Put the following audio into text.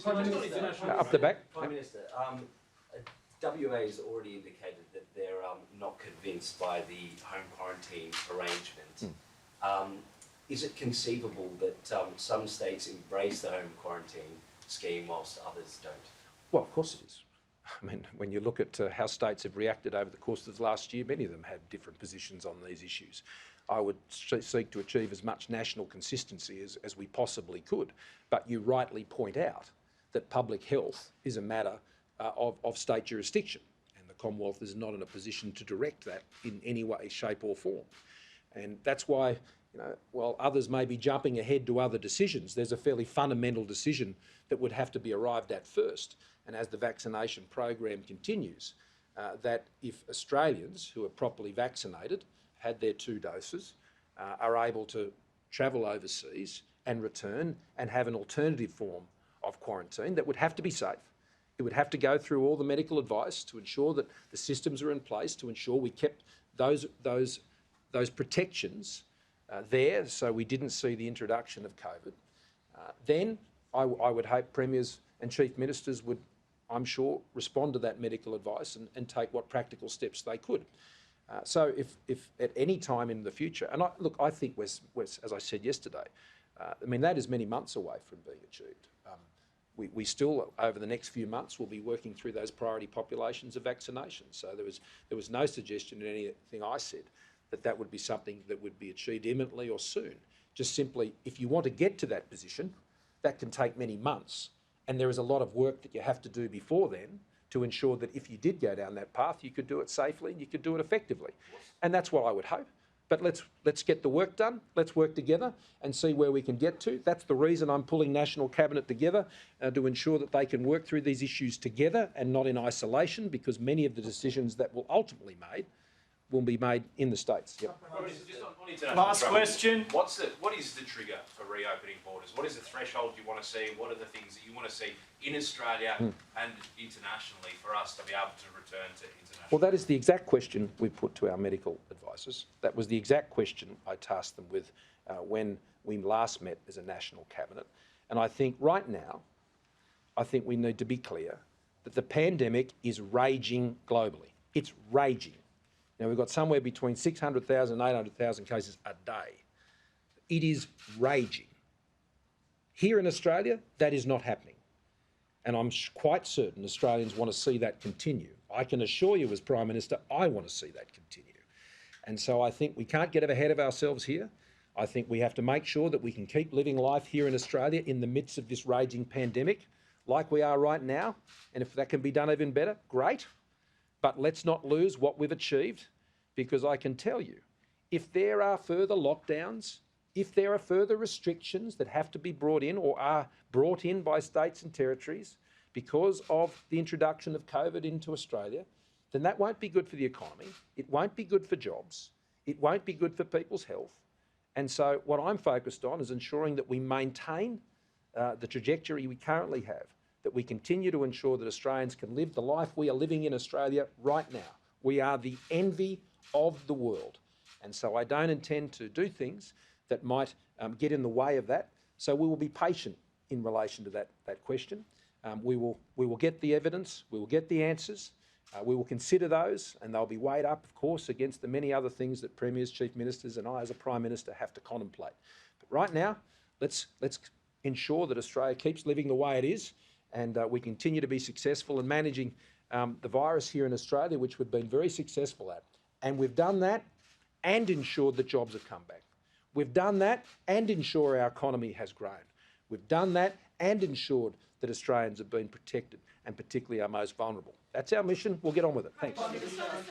Up the back. Prime Minister, WA has already indicated that they're not convinced by the home quarantine arrangement. Is it conceivable that some states embrace the home quarantine scheme whilst others don't? Well, of course it is. I mean, when you look at how states have reacted over the course of the last year, many of them have different positions on these issues. I would seek to achieve as much national consistency as we possibly could. But you rightly point out that public health is a matter of state jurisdiction, and the Commonwealth is not in a position to direct that in any way, shape or form. And that's why, you know, while others may be jumping ahead to other decisions, there's a fairly fundamental decision that would have to be arrived at first. And as the vaccination program continues, that if Australians who are properly vaccinated, had their 2 doses, are able to travel overseas and return and have an alternative form of quarantine that would have to be safe. It would have to go through all the medical advice to ensure that the systems are in place, to ensure we kept those protections there, so we didn't see the introduction of COVID. Then I would hope premiers and chief ministers would, I'm sure, respond to that medical advice and take what practical steps they could. So if at any time in the future, and I think as I said yesterday, I mean, that is many months away from being achieved. We still, over the next few months, will be working through those priority populations of vaccination. So there was no suggestion in anything I said that would be something that would be achieved imminently or soon. Just simply, if you want to get to that position, that can take many months. And there is a lot of work that you have to do before then to ensure that if you did go down that path, you could do it safely and you could do it effectively. And that's what I would hope. But let's get the work done. Let's work together and see where we can get to. That's the reason I'm pulling National Cabinet together to ensure that they can work through these issues together and not in isolation, because many of the decisions that will ultimately will be made in the states. Yep. Last question. What is the trigger for reopening borders? What is the threshold you want to see? What are the things that you want to see in Australia and internationally for us to be able to return to international? Well, that is the exact question we put to our medical advisors. That was the exact question I tasked them with when we last met as a national cabinet. And I think right now, I think we need to be clear that the pandemic is raging globally. It's raging. Now, we've got somewhere between 600,000 and 800,000 cases a day. It is raging. Here in Australia, that is not happening. And I'm quite certain Australians want to see that continue. I can assure you as Prime Minister, I want to see that continue. And so I think we can't get ahead of ourselves here. I think we have to make sure that we can keep living life here in Australia in the midst of this raging pandemic, like we are right now. And if that can be done even better, great. But let's not lose what we've achieved, because I can tell you, if there are further lockdowns, if there are further restrictions that have to be brought in or are brought in by states and territories because of the introduction of COVID into Australia, then that won't be good for the economy. It won't be good for jobs. It won't be good for people's health. And so what I'm focused on is ensuring that we maintain the trajectory we currently have, that we continue to ensure that Australians can live the life we are living in Australia right now. We are the envy of the world. And so I don't intend to do things that might get in the way of that. So we will be patient in relation to that question. We will get the evidence, we will get the answers, we will consider those, and they'll be weighed up, of course, against the many other things that premiers, chief ministers and I as a Prime Minister have to contemplate. But right now, let's ensure that Australia keeps living the way it is, and we continue to be successful in managing the virus here in Australia, which we've been very successful at. And we've done that and ensured that jobs have come back. We've done that and ensured our economy has grown. We've done that and ensured that Australians have been protected, and particularly our most vulnerable. That's our mission. We'll get on with it. Thanks.